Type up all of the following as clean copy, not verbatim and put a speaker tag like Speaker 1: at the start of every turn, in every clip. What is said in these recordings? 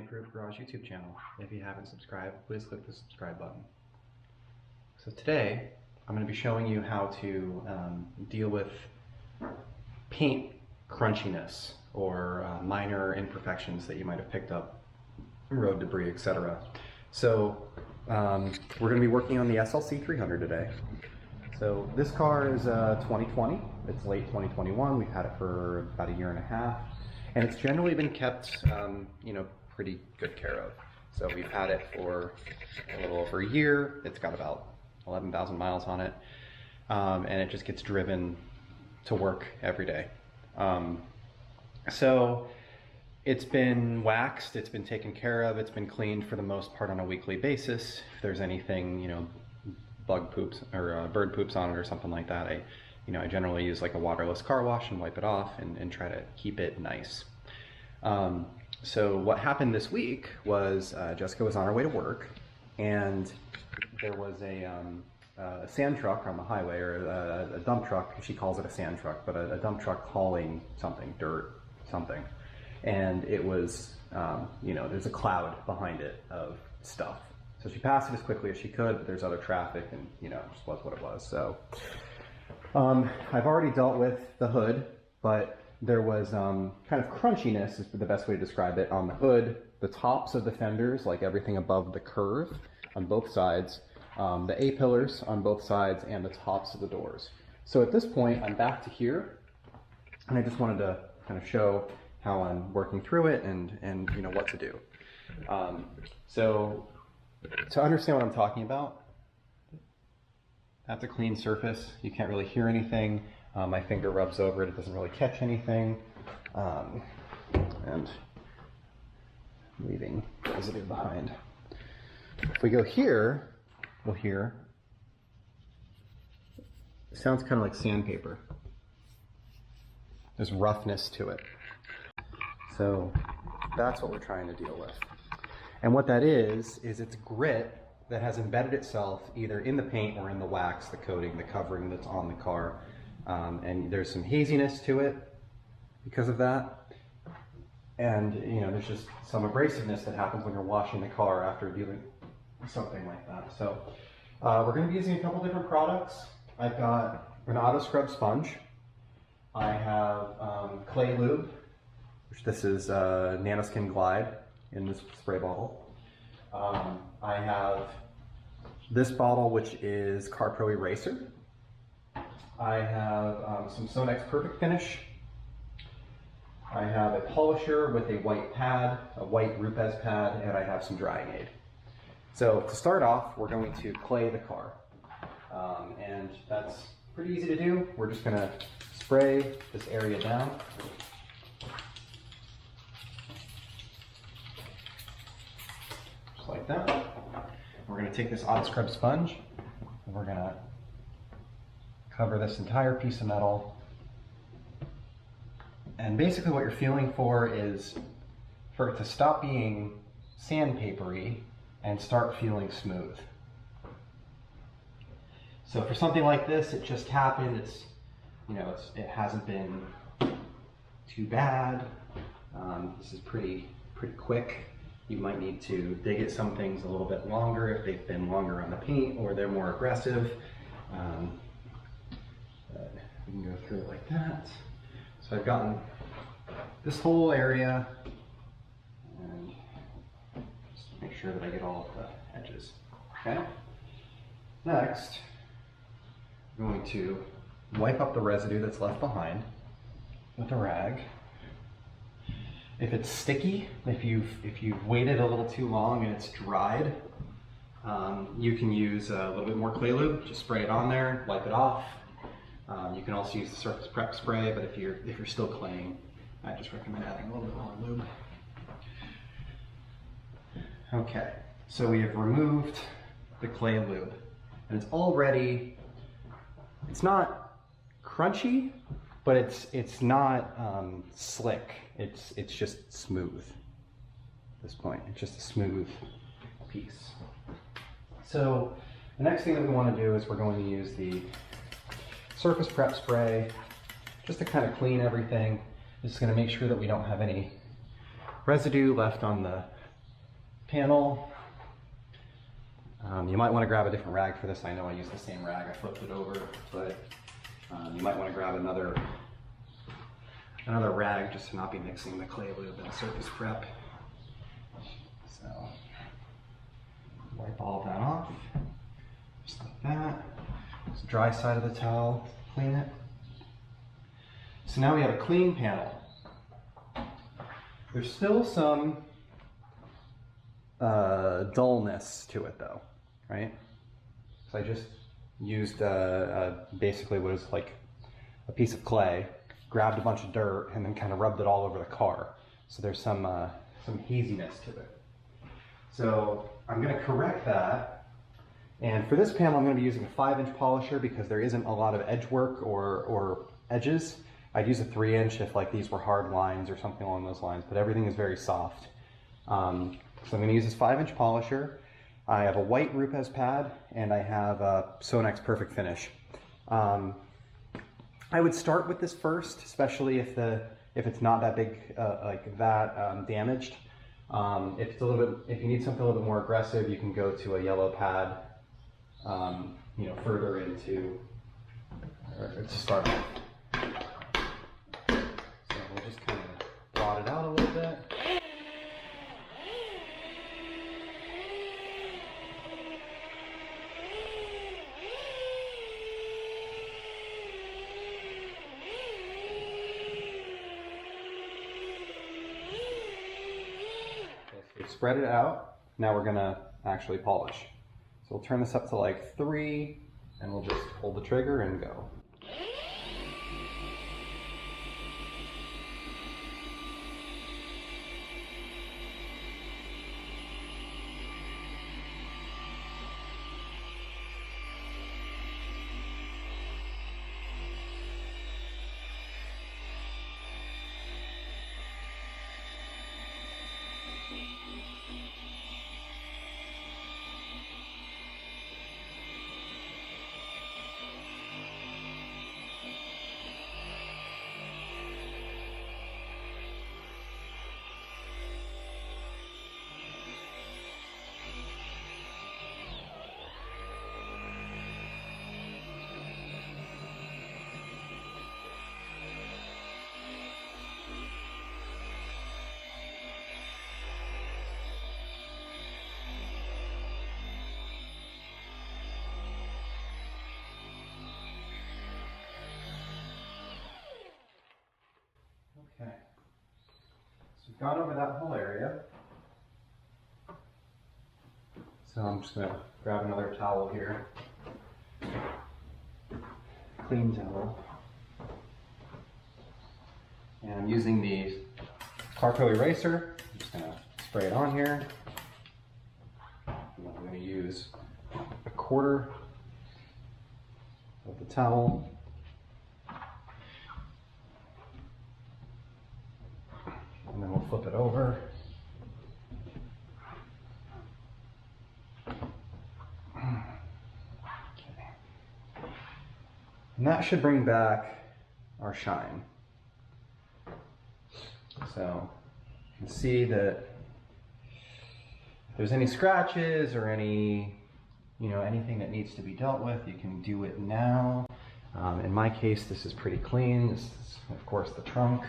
Speaker 1: Approved Garage YouTube channel. If you haven't subscribed, please click the subscribe button. So today, I'm going to be showing you how to deal with paint crunchiness or minor imperfections that you might have picked up, road debris, etc. So we're going to be working on the SLC300 today. So this car is 2020. It's late 2021. We've had it for about a year and a half, and it's generally been kept, pretty good care of. So we've had it for a little over a year. It's got about 11,000 miles on it, and it just gets driven to work every day. So it's been waxed, it's been taken care of, it's been cleaned for the most part on a weekly basis. If there's anything, bug poops or bird poops on it or something like that, I generally use like a waterless car wash and wipe it off and try to keep it nice. So what happened this week was Jessica was on her way to work, and there was a sand truck on the highway, or a dump truck. She calls it a sand truck, but a dump truck hauling something, dirt, something. And it was, there's a cloud behind it of stuff. So she passed it as quickly as she could, but there's other traffic, and it just was what it was. So I've already dealt with the hood, but there was kind of crunchiness, is the best way to describe it, on the hood, the tops of the fenders, like everything above the curve on both sides, the A-pillars on both sides, and the tops of the doors. So at this point, I'm back to here, and I just wanted to kind of show how I'm working through it and what to do. So to understand what I'm talking about, that's a clean surface. You can't really hear anything. My finger rubs over it. It doesn't really catch anything. And leaving residue behind. If we go here, we'll hear, it sounds kind of like sandpaper. There's roughness to it. So that's what we're trying to deal with. And what that is it's grit that has embedded itself either in the paint or in the wax, the coating, the covering that's on the car. And there's some haziness to it because of that. And there's just some abrasiveness that happens when you're washing the car after dealing with something like that. So we're going to be using a couple different products. I've got an Autoscrub sponge. I have clay lube, which this is Nanoskin Glide in this spray bottle. I have this bottle, which is CarPro Eraser. I have some Sonax Perfect Finish. I have a polisher with a white pad, a white Rupes pad, and I have some drying aid. So to start off, we're going to clay the car. And that's pretty easy to do. We're just going to spray this area down. Just like that. We're going to take this Autoscrub sponge, and we're going to cover this entire piece of metal. And basically what you're feeling for is for it to stop being sandpapery and start feeling smooth. So for something like this, it just happened. It hasn't been too bad. This is pretty quick. You might need to dig at some things a little bit longer if they've been longer on the paint or they're more aggressive. We can go through it like that. So I've gotten this whole area, and just make sure that I get all of the edges. Okay. Next, I'm going to wipe up the residue that's left behind with a rag. If it's sticky, if you've waited a little too long and it's dried, you can use a little bit more clay lube. Just spray it on there, wipe it off. You can also use the surface prep spray, but if you're still claying, I just recommend adding a little bit more lube. Okay, so we have removed the clay lube, and it's not crunchy, but it's not slick. It's just smooth at this point. It's just a smooth piece. So the next thing that we want to do is we're going to use the surface prep spray just to kind of clean everything. This is going to make sure that we don't have any residue left on the panel. You might want to grab a different rag for this. I know I used the same rag, I flipped it over, but you might want to grab another rag just to not be mixing the clay lube and surface prep. So wipe all of that off, just like that. It's the dry side of the towel, clean it. So now we have a clean panel. There's still some dullness to it though, right? So I just used basically what is like a piece of clay, grabbed a bunch of dirt, and then kind of rubbed it all over the car. So there's some haziness to it. So I'm going to correct that. And for this panel, I'm going to be using a 5-inch polisher because there isn't a lot of edge work or edges. I'd use a 3-inch if like these were hard lines or something along those lines, but everything is very soft. So I'm going to use this 5-inch polisher. I have a white Rupes pad and I have a Sonax Perfect Finish. I would start with this first, especially if it's not that big, damaged. If it's if you need something a little bit more aggressive, you can go to a yellow pad, further into, or to start with. So we'll just kind of blot it out a little bit. Spread it out. Now we're gonna actually polish. So we'll turn this up to like 3 and we'll just pull the trigger and go. Okay, so we've gone over that whole area. So I'm just going to grab another towel here, clean towel, and I'm using the CarPro Eraser. I'm just going to spray it on here. And I'm going to use a quarter of the towel. And then we'll flip it over. Okay. And that should bring back our shine. So you can see that if there's any scratches or anything that needs to be dealt with, you can do it now. In my case, this is pretty clean. This is, of course, the trunk.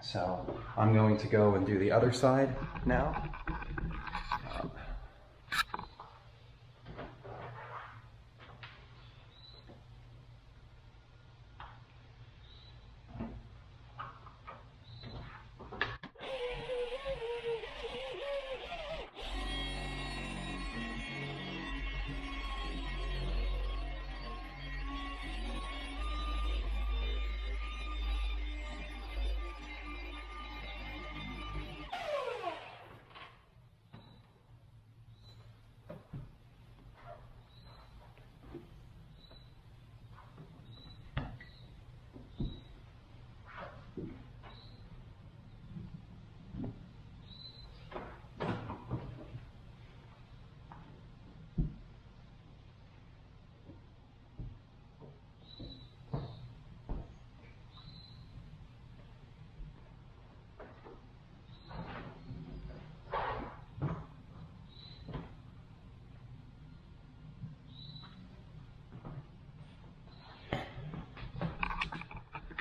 Speaker 1: So I'm going to go and do the other side now.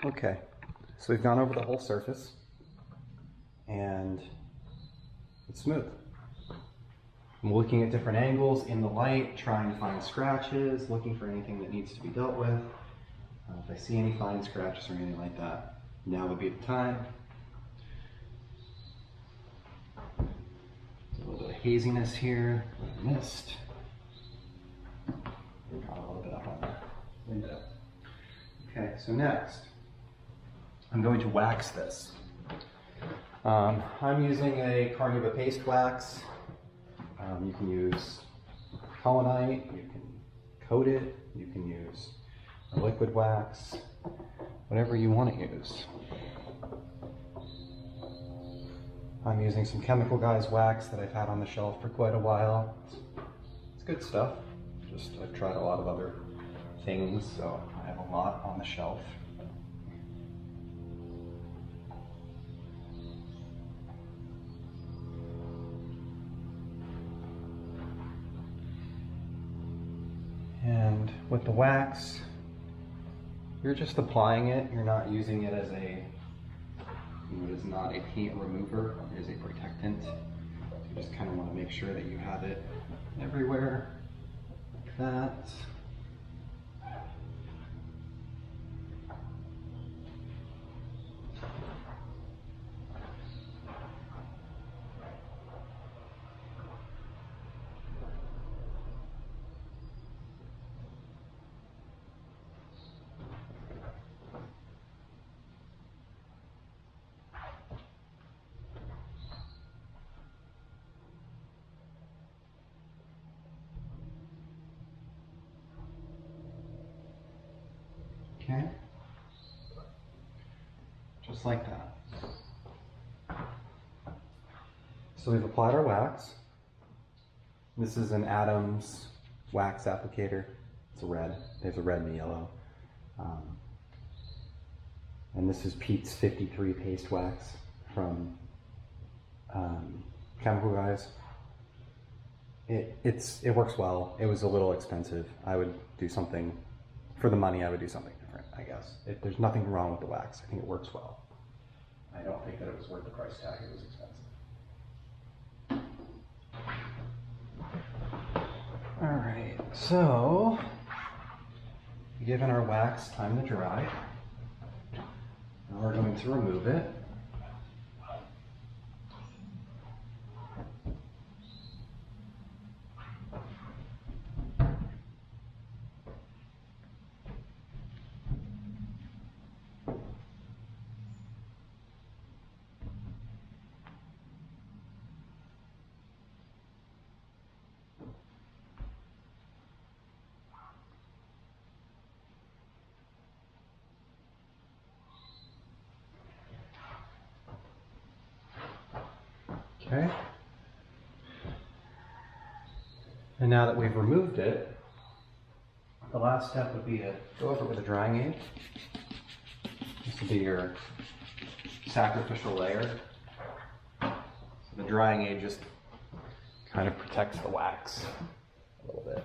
Speaker 1: Okay, so we've gone over the whole surface and it's smooth. I'm looking at different angles in the light, trying to find scratches, looking for anything that needs to be dealt with. If I see any fine scratches or anything like that, now would be the time. A little bit of haziness here, a little bit of mist. Got a little bit up on the window. Okay, so next, I'm going to wax this. I'm using a carnauba paste wax. You can use colonite, you can coat it, you can use a liquid wax, whatever you want to use. I'm using some Chemical Guys wax that I've had on the shelf for quite a while. It's good stuff. I've tried a lot of other things, so I have a lot on the shelf. And with the wax, you're just applying it. You're not using it as it is not a paint remover, it is a protectant. You just kind of want to make sure that you have it everywhere, like that. Okay, just like that. So we've applied our wax. This is an Adams wax applicator. It's a red. There's a red and a yellow. And this is Pete's 53 paste wax from Chemical Guys. It works well. It was a little expensive. I would do something, for the money I would do something different, I guess. There's nothing wrong with the wax. I think it works well. I don't think that it was worth the price tag. It was expensive. All right, so given our wax time to dry, now we're going to remove it. Okay. And now that we've removed it, the last step would be to go over it with a drying aid. This will be your sacrificial layer. So the drying aid just kind of protects the wax a little bit.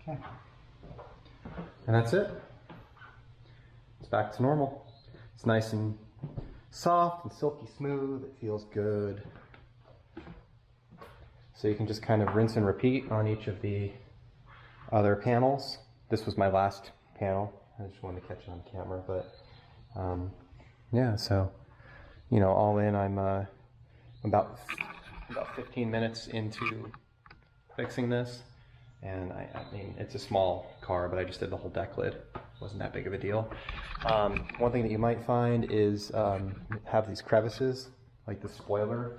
Speaker 1: Okay. And that's it. It's back to normal. It's nice and soft and silky smooth. It feels good. So you can just kind of rinse and repeat on each of the other panels. This was my last panel. I just wanted to catch it on camera, but yeah, so, you know, all in, I'm about 15 minutes into fixing this. And I mean, it's a small car, but I just did the whole deck lid. Wasn't that big of a deal. One thing that you might find is have these crevices, like the spoiler.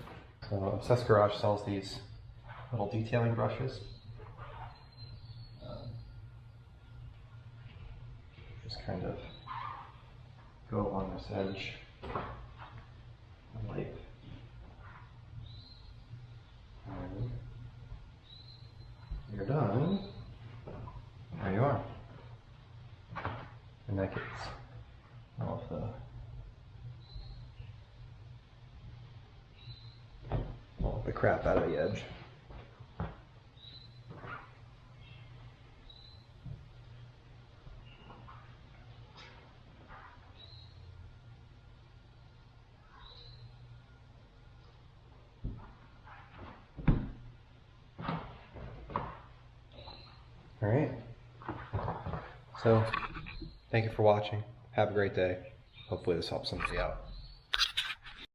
Speaker 1: So Obsessed Garage sells these little detailing brushes. just kind of go along this edge and light. And you're done. There you are. And that gets all of the crap out of the edge. All right. So, thank you for watching. Have a great day. Hopefully this helps somebody out.